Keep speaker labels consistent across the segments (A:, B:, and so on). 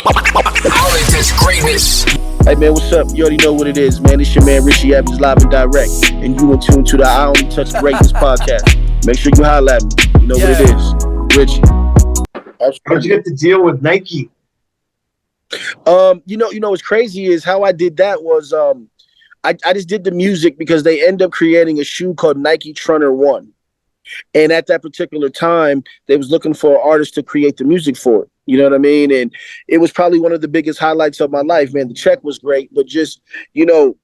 A: Knowledge is greatness.
B: Hey man, what's up? You already know what it is, man. It's your man Richie Evans, live and direct, and you in tune to the I Only Touch Greatness podcast. Make sure you holler at me. You know what it is, Richie.
C: How'd you get the deal with Nike?
B: You know what's crazy is how I did that was I just did the music because they end up creating a shoe called Nike Trunner 1. And at that particular time, they was looking for an artist to create the music for it. You know what I mean? And it was probably one of the biggest highlights of my life, man. The check was great, but just, you know,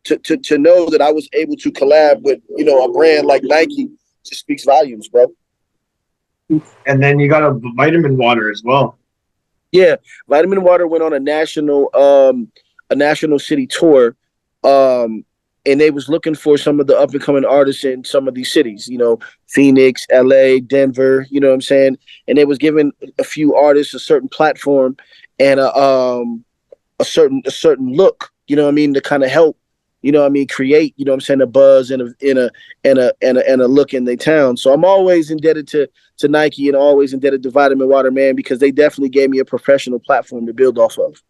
B: to know that I was able to collab with, you know, a brand like Nike just speaks volumes, bro.
C: And then you got a vitamin water as well.
B: Yeah, Vitamin Water went on a national city tour. And they was looking for some of the up and coming artists in some of these cities, you know, Phoenix, LA, Denver, you know what I'm saying? And they was giving a few artists a certain platform and a certain look, you know what I mean, to kind of help, you know what I mean, create, you know what I'm saying, a buzz and a look in their town. So I'm always indebted to Nike and always indebted to Vitamin Water, man, because they definitely gave me a professional platform to build off of.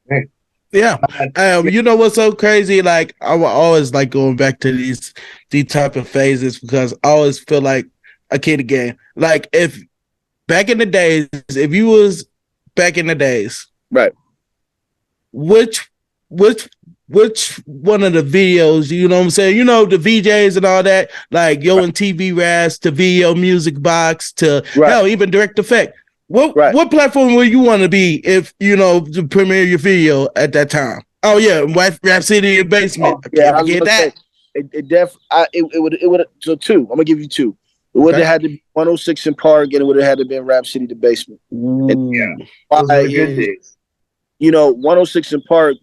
C: Hey.
D: Yeah. You know what's so crazy? Like, I will always like going back to these type of phases because I always feel like a kid again. Like, if back in the days, if you was back in the days,
B: right?
D: Which one of the videos, you know what I'm saying? You know, the VJs and all that, like Yo and TV Raz to Video Music Box to hell, even Direct Effect. What platform would you want to be if, you know, to premiere your video at that time? Oh yeah, Rap City in Basement.
B: Yeah, I get that. It would so two. I'm gonna give you two. It would have had to be 106 in Park, and it would have had to be Rap City the Basement.
C: Yeah, those were the good days.
B: You know, 106 in Park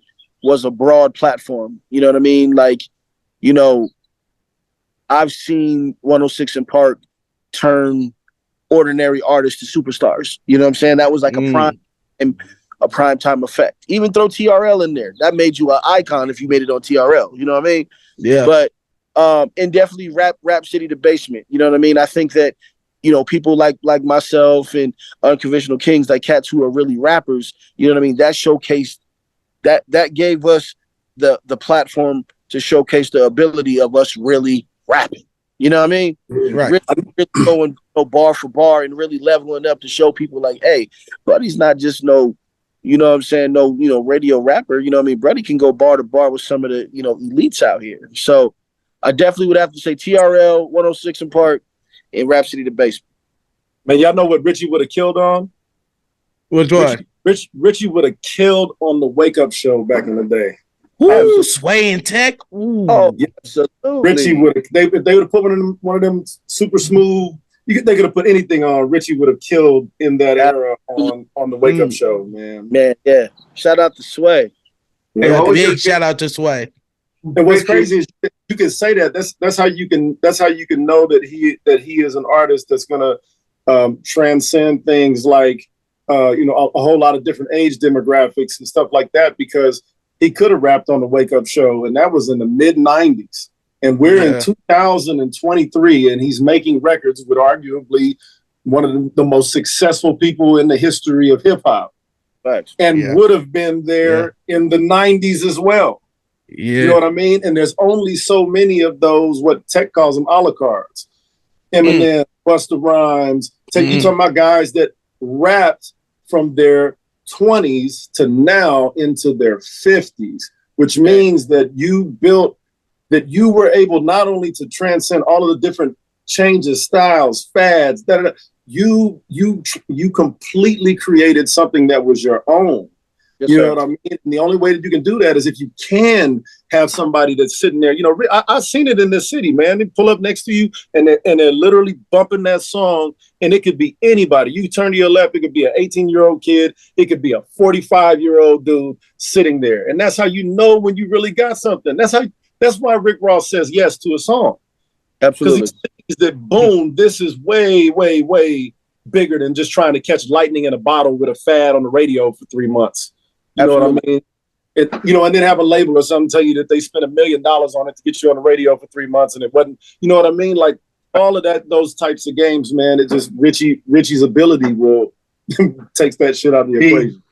B: was a broad platform. You know what I mean? Like, you know, I've seen 106 in Park turn ordinary artists to superstars. You know what I'm saying? That was like a prime time effect. Even throw TRL in there. That made you an icon if you made it on TRL. You know what I mean?
D: Yeah.
B: But and definitely Rap City the Basement. You know what I mean? I think that, you know, people like myself and Unconventional Kings, like cats who are really rappers, you know what I mean? That showcased that gave us the platform to showcase the ability of us really rapping. You know what I mean?
D: Right.
B: Really going bar for bar and really leveling up to show people like, hey, Buddy's not just no, you know what I'm saying, no, you know, radio rapper. You know what I mean? Buddy can go bar to bar with some of the, you know, elites out here. So I definitely would have to say TRL, 106 in Park, and Rap City the Basement.
E: Man, y'all know what Richie would have killed on?
D: Which one?
E: Richie would have killed on the Wake Up Show back in the day.
D: Ooh, Sway and Tech. Ooh.
B: Oh, yeah, absolutely.
E: Richie would have. They would have put one of them super smooth. They could have put anything on. Richie would have killed in that era on the Wake Up Show, man.
B: Man, yeah. Shout out to Sway.
D: Yeah, big shout out to Sway.
E: And what's crazy is you can say that. That's how you can know that he is an artist that's gonna transcend things like you know, a whole lot of different age demographics and stuff like that, because he could have rapped on the Wake Up Show, and that was in the mid 90s. And we're in 2023, and he's making records with arguably one of the most successful people in the history of hip hop.
B: Right.
E: And would have been there in the 90s as well.
D: Yeah.
E: You know what I mean? And there's only so many of those, what Tech calls them, a la cartes. Eminem, Busta Rhymes. You talking about guys that rapped from their 20s to now into their 50s, which means that you were able not only to transcend all of the different changes, styles, fads, you completely created something that was your own. Yes, you know what I mean? And the only way that you can do that is if you can have somebody that's sitting there. You know, I've seen it in this city, man. They pull up next to you and they're literally bumping that song, and it could be anybody. You turn to your left, it could be an 18-year-old kid, it could be a 45-year-old dude sitting there, and that's how you know when you really got something. That's why Rick Ross says yes to a song.
B: Absolutely.
E: Because he sees that, boom, this is way, way, way bigger than just trying to catch lightning in a bottle with a fad on the radio for 3 months. You know what I mean? You know, and then have a label or something tell you that they spent $1 million on it to get you on the radio for 3 months, and it wasn't. You know what I mean? Like all of that, those types of games, man. It just Richie's ability will takes that shit out of the equation.